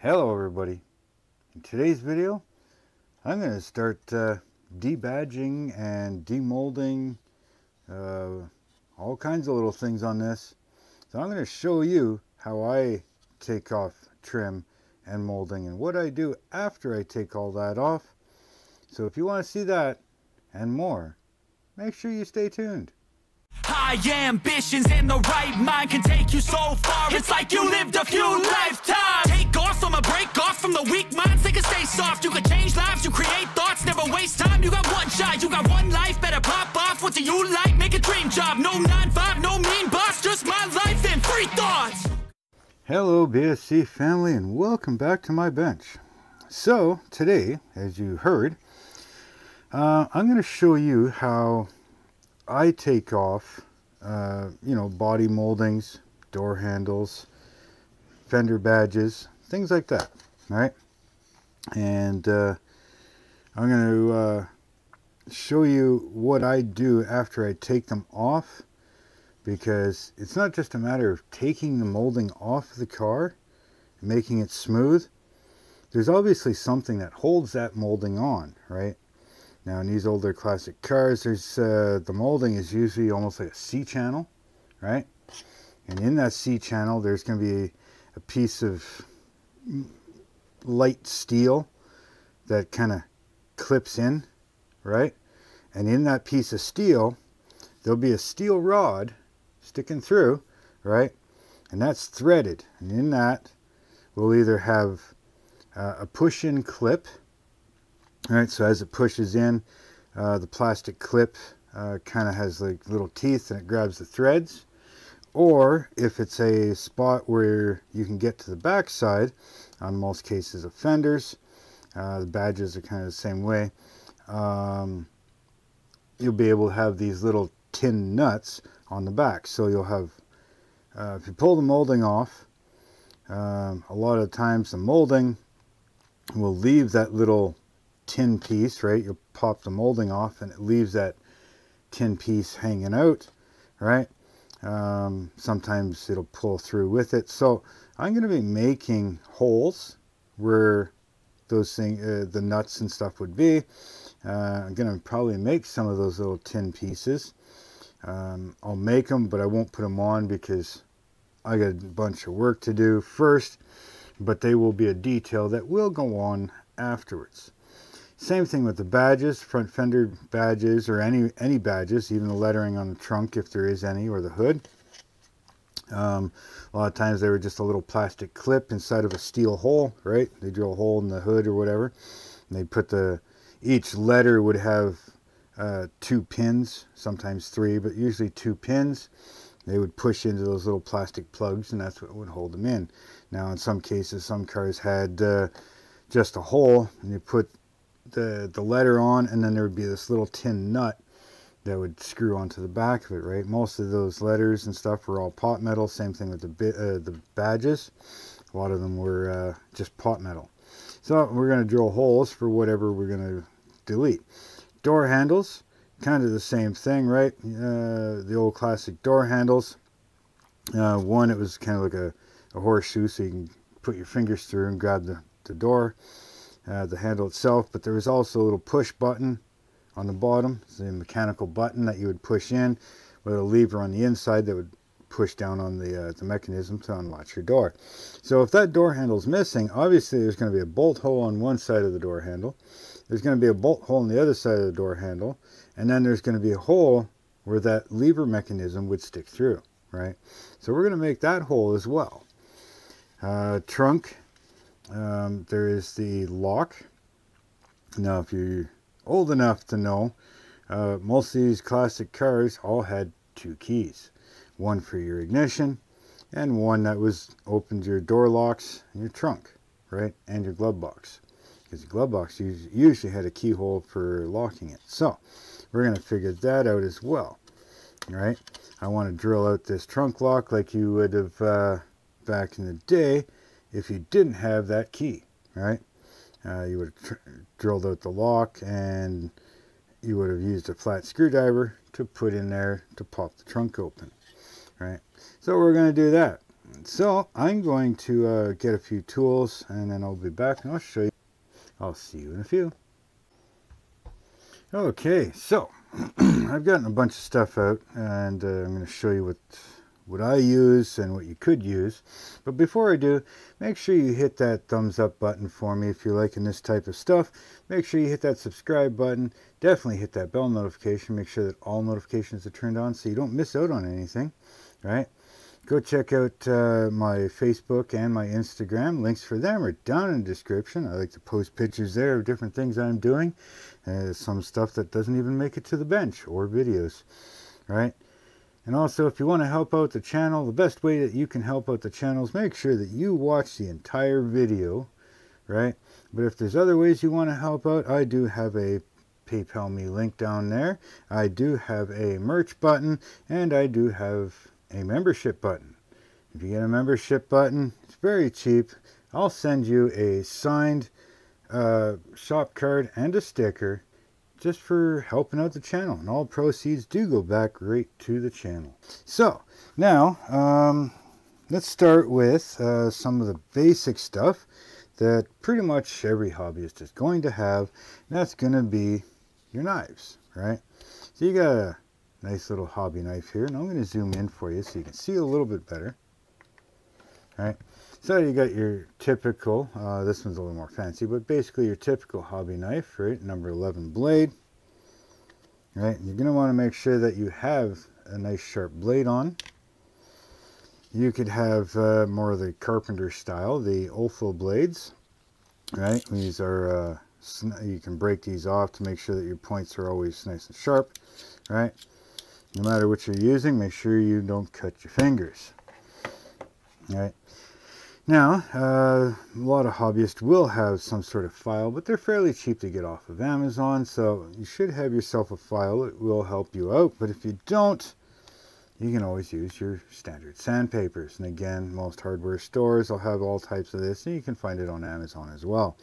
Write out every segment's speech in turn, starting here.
Hello everybody. In today's video I'm going to start debadging and demolding all kinds of little things on this. So I'm going to show you how I take off trim and molding and what I do after I take all that off. So if you want to see that and more, make sure you stay tuned. High ambitions and the right mind can take you so far. It's like you lived a few lifetimes. Take off from a break off from the weak minds. They can stay soft. You can change lives. You create thoughts. Never waste time. You got one shot. You got one life. Better pop off. What do you like? Make a dream job. No 9-5. No mean boss. Just my life and free thoughts. Hello BSC family and welcome back to my bench. So today, as you heard, I'm going to show you how I take off, body moldings, door handles, fender badges, things like that, right? And I'm going to show you what I do after I take them off, because it's not just a matter of taking the molding off the car, making it smooth. There's obviously something that holds that molding on, right? Now in these older classic cars, there's the molding is usually almost like a C-channel, right? And in that C-channel, there's going to be a piece of light steel that kind of clips in, right? And in that piece of steel, there'll be a steel rod sticking through, right? And that's threaded. And in that, we'll either have a push-in clip. All right, so as it pushes in, the plastic clip kind of has like little teeth and it grabs the threads. Or if it's a spot where you can get to the back side, on most cases of fenders, the badges are kind of the same way, you'll be able to have these little tin nuts on the back. So you'll have, if you pull the molding off, a lot of times the molding will leave that little tin piece, right? You'll pop the molding off and it leaves that tin piece hanging out, right? Sometimes it'll pull through with it. So I'm going to be making holes where those things, the nuts and stuff would be. I'm going to probably make some of those little tin pieces. I'll make them, but I won't put them on because I got a bunch of work to do first, but they will be a detail that will go on afterwards. Same thing with the badges, front fender badges, or any badges, even the lettering on the trunk if there is any, or the hood. A lot of times they were just a little plastic clip inside of a steel hole, right? They drill a hole in the hood or whatever, and they put each letter would have 2 pins, sometimes 3, but usually 2 pins. They would push into those little plastic plugs, and that's what would hold them in. Now in some cases, some cars had just a hole, and you put the letter on, and then there would be this little tin nut that would screw onto the back of it, right? Most of those letters and stuff were all pot metal. Same thing with the badges. A lot of them were just pot metal. So we're going to drill holes for whatever we're going to delete. Door handles, kind of the same thing, right? The old classic door handles. One, it was kind of like a horseshoe, so you can put your fingers through and grab the door. The handle itself, but there was also a little push button on the bottom. It's a mechanical button that you would push in with a lever on the inside that would push down on the mechanism to unlatch your door. So if that door handle is missing, obviously there's going to be a bolt hole on one side of the door handle, there's going to be a bolt hole on the other side of the door handle, and then there's going to be a hole where that lever mechanism would stick through, right? So we're going to make that hole as well. Trunk. There is the lock. Now if you're old enough to know, most of these classic cars all had 2 keys. One for your ignition and one that opened your door locks and your trunk, right? And your glove box. Because the glove box usually had a keyhole for locking it. So we're going to figure that out as well, right? I want to drill out this trunk lock like you would have back in the day. If you didn't have that key, right? You would have drilled out the lock and you would have used a flat screwdriver to put in there to pop the trunk open, right? So we're going to do that. So I'm going to get a few tools, and then I'll be back and I'll show you. I'll see you in a few. Okay, so I've gotten a bunch of stuff out, and I'm going to show you what I use and what you could use. But before I do, make sure you hit that thumbs up button for me if you're liking this type of stuff. Make sure you hit that subscribe button. Definitely hit that bell notification. Make sure that all notifications are turned on so you don't miss out on anything, right? Go check out my Facebook and my Instagram. Links for them are down in the description. I like to post pictures there of different things I'm doing. Some stuff that doesn't even make it to the bench, or videos, right? And also, if you want to help out the channel, the best way that you can help out the channel is make sure that you watch the entire video, right? But if there's other ways you want to help out, I do have a PayPal me link down there. I do have a merch button, and I do have a membership button. If you get a membership button, it's very cheap. I'll send you a signed shop card and a sticker just for helping out the channel, and all proceeds do go back right to the channel. So now let's start with some of the basic stuff that pretty much every hobbyist is going to have, and that's going to be your knives, right? So you got a nice little hobby knife here, and I'm going to zoom in for you so you can see a little bit better. All right, so you got your typical, this one's a little more fancy, but basically your typical hobby knife, right? Number 11 blade. Right, you're going to want to make sure that you have a nice sharp blade on. You could have more of the carpenter style, the Opal blades. Right, these are you can break these off to make sure that your points are always nice and sharp. Right, no matter what you're using, make sure you don't cut your fingers. Right. Now, a lot of hobbyists will have some sort of file, but they're fairly cheap to get off of Amazon, so you should have yourself a file. It will help you out, but if you don't, you can always use your standard sandpapers. And again, most hardware stores will have all types of this, and you can find it on Amazon as well.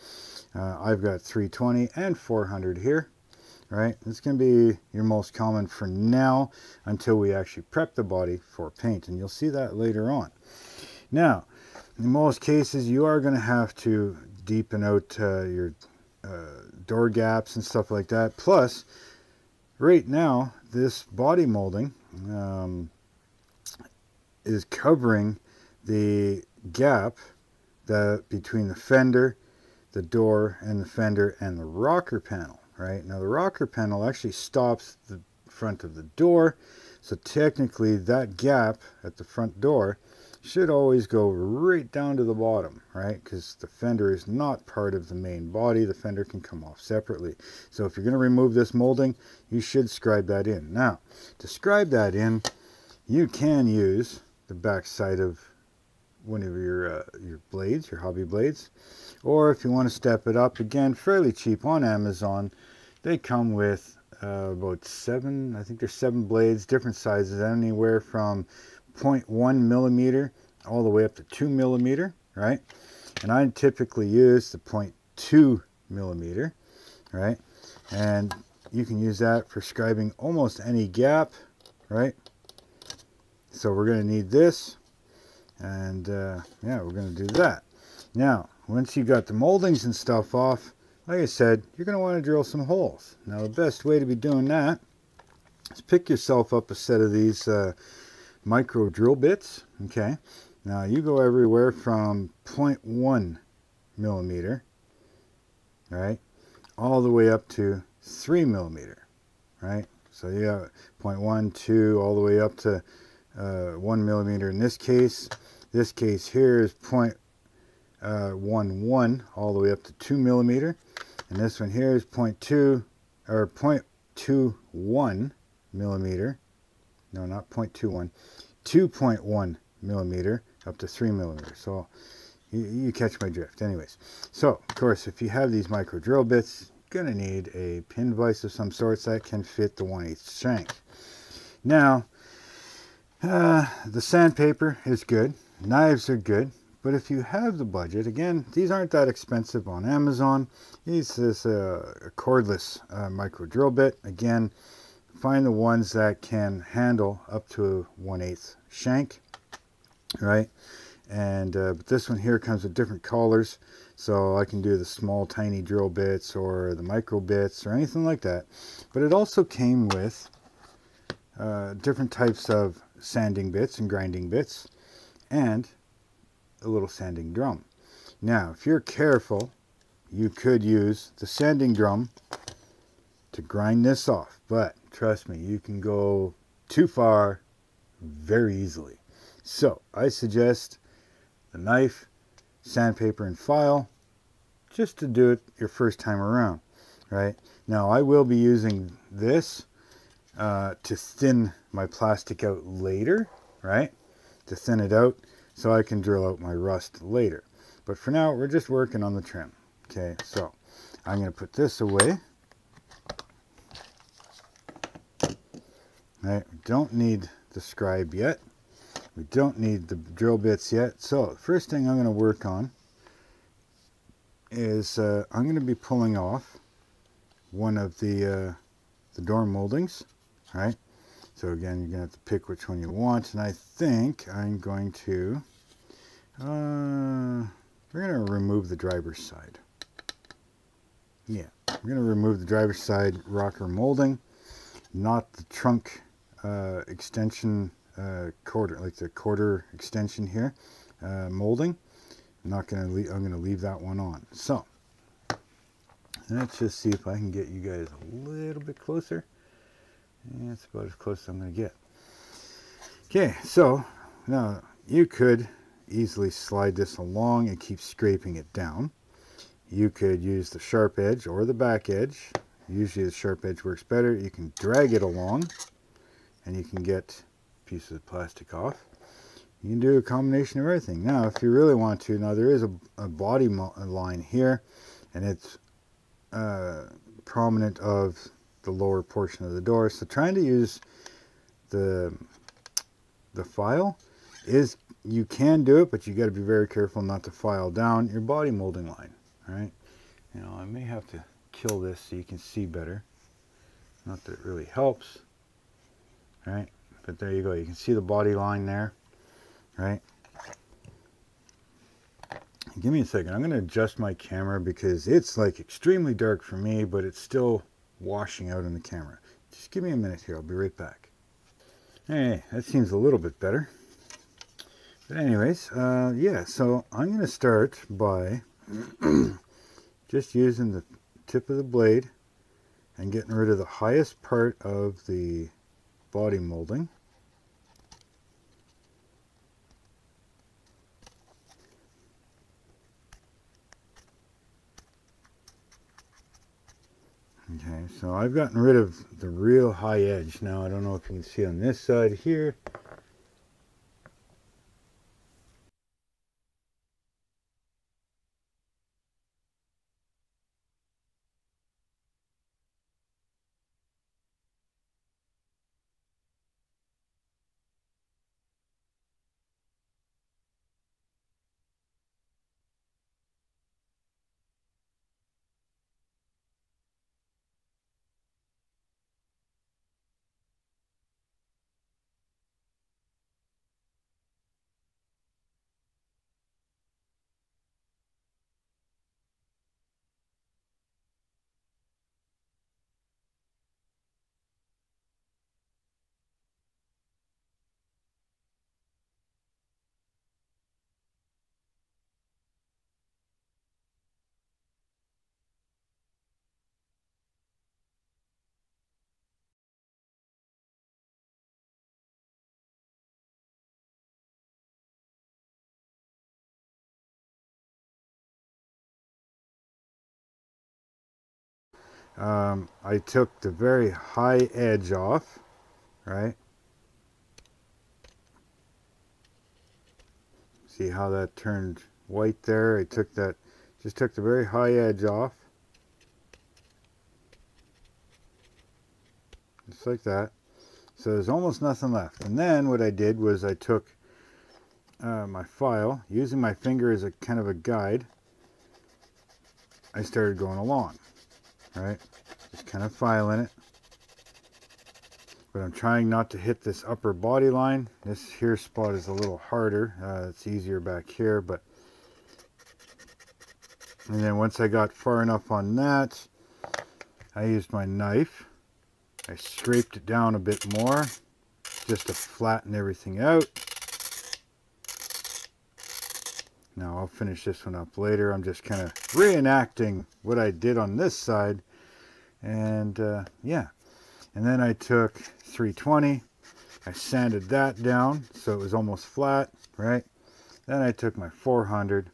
I've got 320 and 400 here. Right, it's going to be your most common for now until we actually prep the body for paint, and you'll see that later on. Now, in most cases, you are going to have to deepen out your door gaps and stuff like that. Plus, right now, this body molding is covering the gap between the fender, the door, and the fender, and the rocker panel. Right, now the rocker panel actually stops the front of the door, so technically that gap at the front door should always go right down to the bottom, right? Because the fender is not part of the main body. The fender can come off separately. So if you're going to remove this molding, you should scribe that in. Now, to scribe that in, you can use the back side of one of your blades, your hobby blades. Or if you want to step it up, again, fairly cheap on Amazon. They come with about 7, I think there's 7 blades, different sizes, anywhere from 0.1 millimeter all the way up to 2 millimeter, right? And I typically use the 0.2 millimeter, right? And you can use that for scribing almost any gap, right? So we're going to need this, and yeah, we're going to do that. Now, once you got the moldings and stuff off, like I said, you're going to want to drill some holes. Now, the best way to be doing that is pick yourself up a set of these micro drill bits. Okay, now you go everywhere from 0.1 millimeter, right, all the way up to 3 millimeter, right? So you got 0.1, 2, all the way up to 1 millimeter in this case. This case here is 0.11 all the way up to 2 millimeter, and this one here is 0.2 or 0.21 millimeter. No, not 0.21, 2.1 millimeter up to 3 millimeter. So you catch my drift. Anyways, so of course, if you have these micro drill bits, you're going to need a pin vise of some sorts that can fit the 1/8 shank. Now, the sandpaper is good, knives are good, but if you have the budget, again, these aren't that expensive on Amazon. This is a cordless micro drill bit. Again, find the ones that can handle up to 1/8 shank. right? And but this one here comes with different collars, so I can do the small tiny drill bits or the micro bits or anything like that. But it also came with different types of sanding bits and grinding bits and a little sanding drum. Now if you're careful, you could use the sanding drum to grind this off, but trust me, you can go too far very easily. So I suggest the knife, sandpaper, and file, just to do it your first time around, right? Now I will be using this to thin my plastic out later, right? To thin it out so I can drill out my rust later. But for now, we're just working on the trim. Okay, so I'm going to put this away. Right, we don't need the scribe yet. We don't need the drill bits yet. So the first thing I'm going to work on is I'm going to be pulling off one of the door moldings. All right. So again, you're going to have to pick which one you want, and I think I'm going to we're going to remove the driver's side. Yeah, we're going to remove the driver's side rocker molding, not the trunk extension quarter, like the quarter extension here molding. I'm going to leave that one on. So let's just see if I can get you guys a little bit closer. And that's about as close as I'm going to get. Okay, so now you could easily slide this along and keep scraping it down. You could use the sharp edge or the back edge. Usually the sharp edge works better. You can drag it along and you can get pieces of plastic off. You can do a combination of everything. Now if you really want to, now there is a body line here, and it's prominent of the lower portion of the door, so trying to use the file is, you can do it, but you got to be very careful not to file down your body molding line. All right, you know, I may have to kill this so you can see better, not that it really helps. All right, but there you go, you can see the body line there. Right, give me a second, I'm going to adjust my camera because it's like extremely dark for me, but it's still washing out in the camera. Just give me a minute here, I'll be right back. Hey, that seems a little bit better. But anyways, yeah, so I'm going to start by just using the tip of the blade and getting rid of the highest part of the body molding. Okay, so I've gotten rid of the real high edge. Now I don't know if you can see on this side here. I took the very high edge off, right? See how that turned white there? I took that, just took the very high edge off. Just like that. So there's almost nothing left. And then what I did was I took my file, using my finger as a kind of a guide, I started going along, right? Just kind of filing it. but I'm trying not to hit this upper body line. This here spot is a little harder. It's easier back here, but and then once I got far enough on that, I used my knife. I scraped it down a bit more just to flatten everything out. Now I'll finish this one up later. I'm just kind of reenacting what I did on this side. And yeah, and then I took 320. I sanded that down so it was almost flat, right? Then I took my 400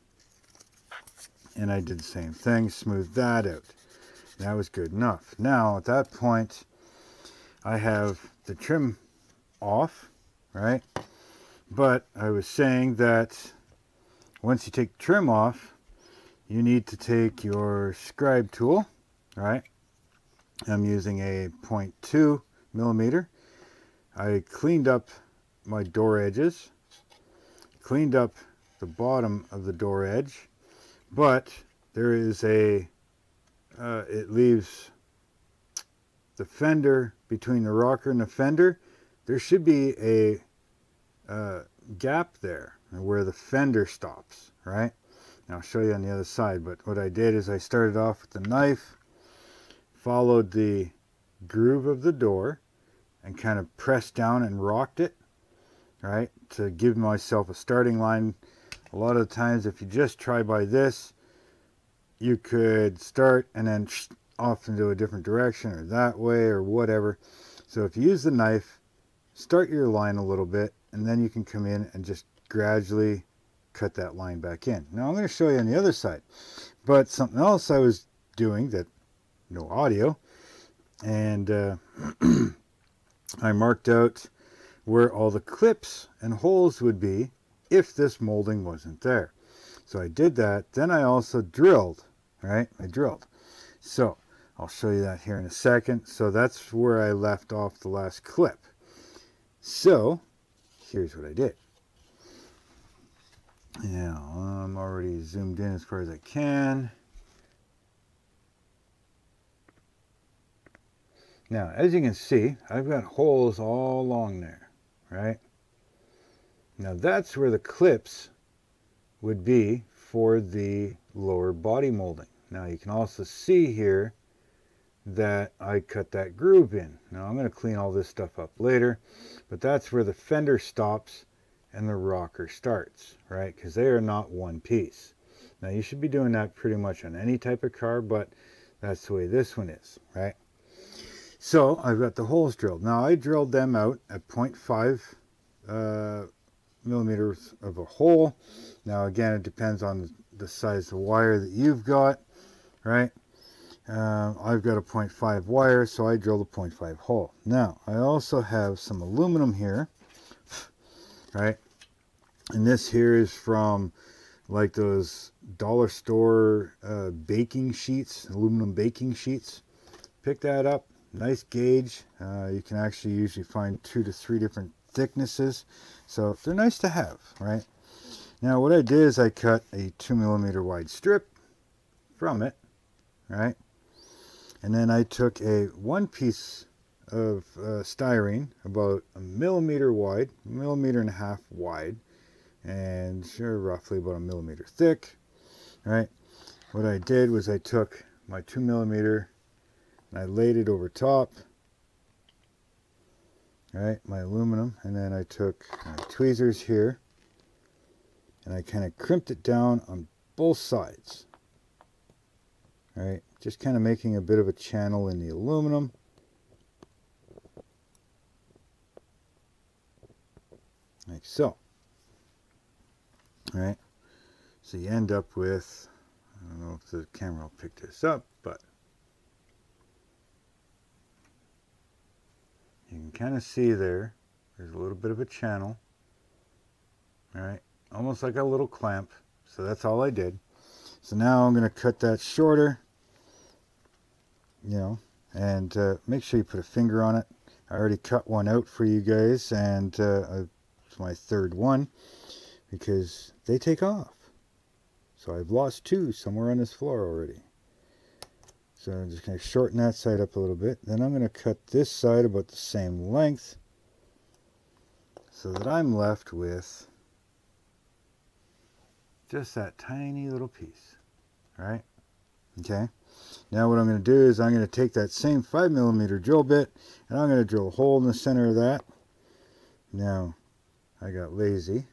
and I did the same thing, smoothed that out. That was good enough. Now at that point, I have the trim off, right? But I was saying that once you take the trim off, you need to take your scribe tool, right? I'm using a 0.2 millimeter. I cleaned up my door edges, cleaned up the bottom of the door edge, but there is a, it leaves the fender between the rocker and the fender. There should be a gap there where the fender stops, right? And I'll show you on the other side, but what I did is I started off with the knife, followed the groove of the door, and kind of pressed down and rocked it, right, to give myself a starting line. A lot of the times if you just try by this, you could start and then off into a different direction or that way or whatever. So if you use the knife, start your line a little bit and then you can come in and just gradually cut that line back in. Now I'm going to show you on the other side, but something else I was doing that no audio, and I marked out where all the clips and holes would be if this molding wasn't there. So I did that. Then I also drilled, right? I drilled. So I'll show you that here in a second. So that's where I left off the last clip. So here's what I did. Yeah, I'm already zoomed in as far as I can. Now, as you can see, I've got holes all along there, right? Now that's where the clips would be for the lower body molding. Now you can also see here that I cut that groove in. Now I'm going to clean all this stuff up later, but that's where the fender stops and the rocker starts, right? Because they are not one piece. Now you should be doing that pretty much on any type of car, but that's the way this one is, right? So I've got the holes drilled. Now I drilled them out at 0.5 millimeters of a hole. Now again, it depends on the size of wire that you've got, right? I've got a 0.5 wire, so I drilled a 0.5 hole. Now I also have some aluminum here, right? And this here is from like those dollar store baking sheets, aluminum baking sheets. Pick that up. Nice gauge. You can actually usually find 2 to 3 different thicknesses, so they're nice to have, right? Now what I did is I cut a 2 millimeter wide strip from it, right? And then I took a 1 piece of styrene about 1 millimeter wide, 1.5 millimeters wide, and sure, roughly about 1 millimeter thick, right? What I did was I took my 2 millimeter and I laid it over top, right, my aluminum, and then I took my tweezers here and I kind of crimped it down on both sides, right, just kind of making a bit of a channel in the aluminum. Like so. Right, so you end up with, I don't know if the camera will pick this up, but you can kind of see there's a little bit of a channel, all right, almost like a little clamp. So that's all I did. So now I'm going to cut that shorter, you know, and make sure you put a finger on it. I already cut one out for you guys, and it's my third one because they take off. So I've lost 2 somewhere on this floor already. So I'm just going to shorten that side up a little bit. Then I'm going to cut this side about the same length so that I'm left with just that tiny little piece. Right? Okay. Now what I'm going to do is I'm going to take that same 5mm drill bit and I'm going to drill a hole in the center of that. Now I got lazy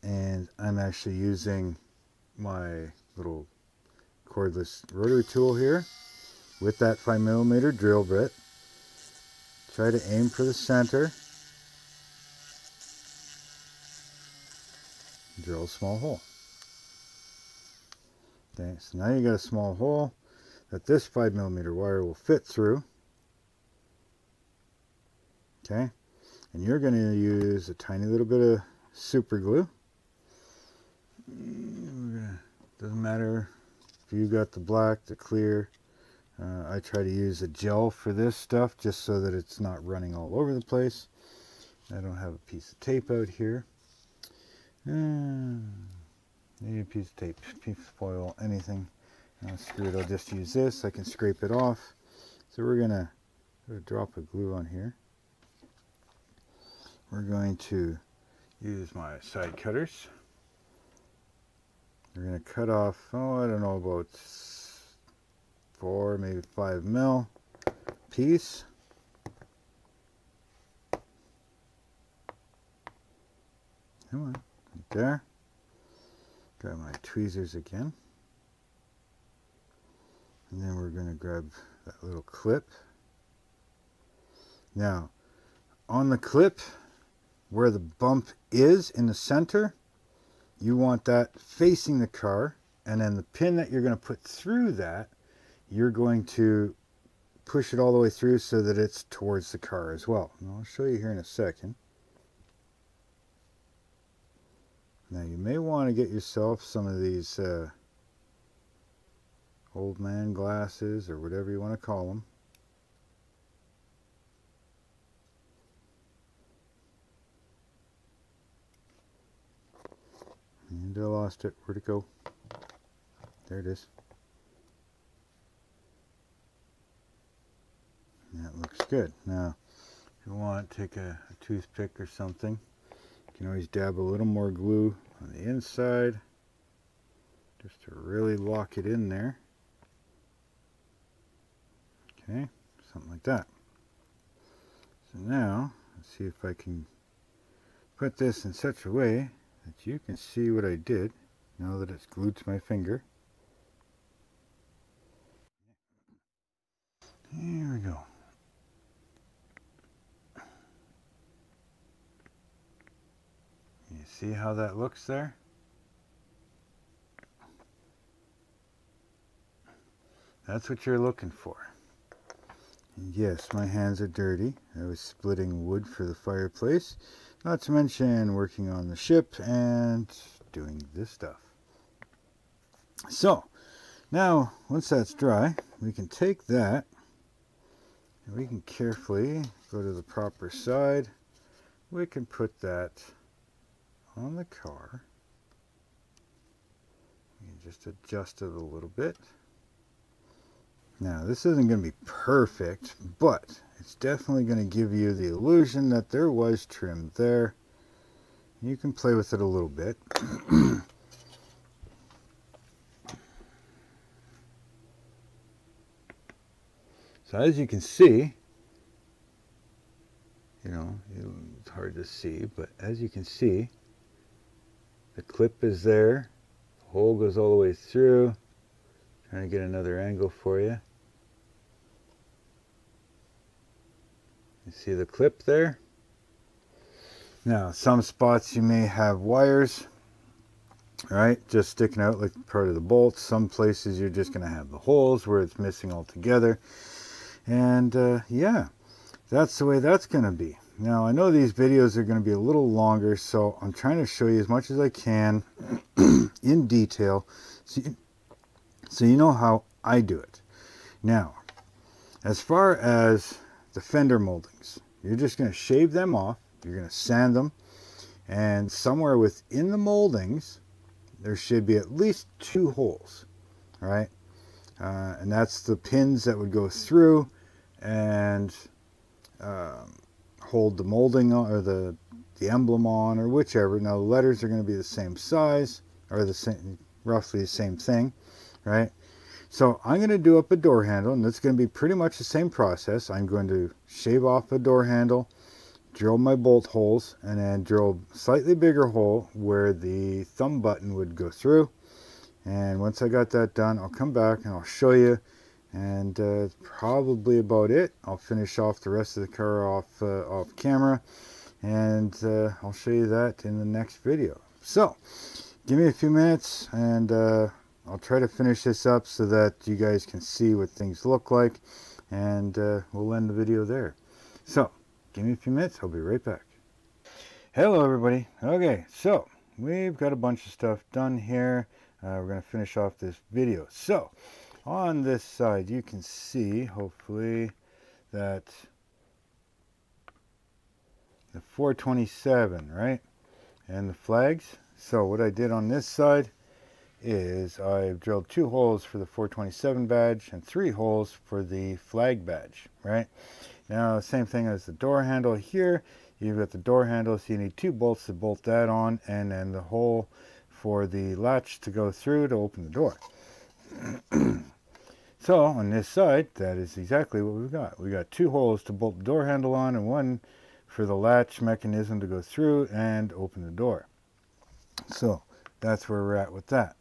and I'm actually using my little cordless rotary tool here with that 5mm drill bit. Try to aim for the center. Drill a small hole. Okay, so now you got a small hole that this 5mm wire will fit through. Okay, and you're going to use a tiny little bit of super glue. Doesn't matter if you got the black, the clear. I try to use a gel for this stuff just so that it's not running all over the place. I don't have a piece of tape out here. Maybe a piece of tape, piece of foil, anything. Screw it, I'll just use this. I can scrape it off. So we're going to drop a glue on here. We're going to use my side cutters. We're going to cut off, oh, I don't know, about 4, maybe 5mm piece. Come on, right there. Grab my tweezers again. And then we're going to grab that little clip. Now, on the clip, where the bump is in the center, you want that facing the car, and then the pin that you're going to put through that, you're going to push it all the way through so that it's towards the car as well. And I'll show you here in a second. Now you may want to get yourself some of these old man glasses or whatever you want to call them. And I lost it. Where'd it go? There it is. That looks good. Now, if you want, take a toothpick or something. You can always dab a little more glue on the inside just to really lock it in there. Okay, something like that. So now, let's see if I can put this in such a way that you can see what I did now that it's glued to my finger. Here we go. You see how that looks there? That's what you're looking for. And yes, my hands are dirty. I was splitting wood for the fireplace. Not to mention working on the ship and doing this stuff. So, now, once that's dry, we can take that and we can carefully go to the proper side. We can put that on the car. You can just adjust it a little bit. Now, this isn't going to be perfect, but it's definitely going to give you the illusion that there was trim there. You can play with it a little bit. So as you can see, you know, it's hard to see, but as you can see, the clip is there. The hole goes all the way through. Trying to get another angle for you. You see the clip there? Now, some spots you may have wires, right, just sticking out like part of the bolts. Some places you're just going to have the holes where it's missing altogether. And yeah, that's the way that's going to be. Now, I know these videos are going to be a little longer, so I'm trying to show you as much as I can in detail so you know how I do it. Now, as far as the fender moldings, you're just going to shave them off. You're going to sand them, and somewhere within the moldings there should be at least 2 holes. All right, and that's the pins that would go through and hold the molding on, or the emblem on, or whichever. Now the letters are going to be the same size, or the same, roughly the same thing, right? So I'm going to do up a door handle, and it's going to be pretty much the same process. I'm going to shave off a door handle, drill my bolt holes, and then drill a slightly bigger hole where the thumb button would go through. And once I got that done, I'll come back and I'll show you, and probably about it. I'll finish off the rest of the car off camera, and I'll show you that in the next video. So give me a few minutes, and I'll try to finish this up so that you guys can see what things look like, and we'll end the video there. So give me a few minutes, I'll be right back. Hello everybody. Okay, so we've got a bunch of stuff done here. We're going to finish off this video. So on this side you can see, hopefully, that the 427, right, and the flags. So what I did on this side is I've drilled 2 holes for the 427 badge and 3 holes for the flag badge, right? Now, same thing as the door handle here. You've got the door handle, so you need 2 bolts to bolt that on, and then the hole for the latch to go through to open the door. So on this side, that is exactly what we've got. We got 2 holes to bolt the door handle on, and 1 for the latch mechanism to go through and open the door. So that's where we're at with that.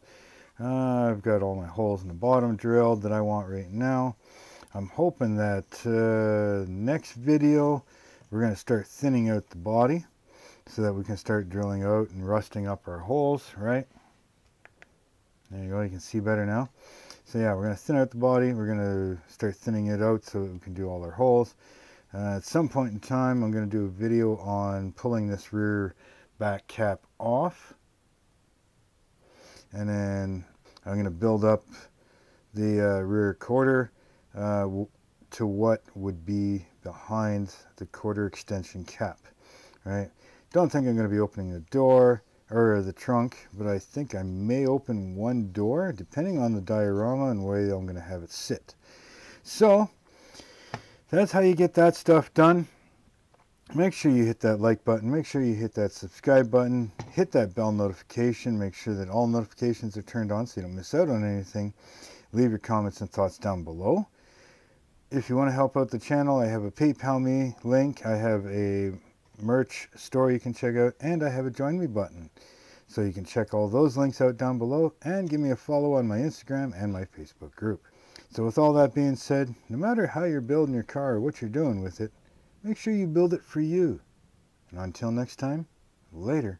I've got all my holes in the bottom drilled that I want right now. I'm hoping that next video we're going to start thinning out the body so that we can start drilling out and rusting up our holes, right? There you go, you can see better now. So yeah, we're going to thin out the body. We're going to start thinning it out so that we can do all our holes. At some point in time, I'm going to do a video on pulling this rear back cap off. And then I'm going to build up the rear quarter to what would be behind the quarter extension cap, right? Don't think I'm going to be opening the door or the trunk, but I think I may open one door depending on the diorama and where I'm going to have it sit. So that's how you get that stuff done. Make sure you hit that like button, make sure you hit that subscribe button, hit that bell notification, make sure that all notifications are turned on so you don't miss out on anything. Leave your comments and thoughts down below. If you want to help out the channel, I have a PayPal me link, I have a merch store you can check out, and I have a join me button. So you can check all those links out down below, and give me a follow on my Instagram and my Facebook group. So with all that being said, no matter how you're building your car or what you're doing with it, make sure you build it for you. And until next time, later.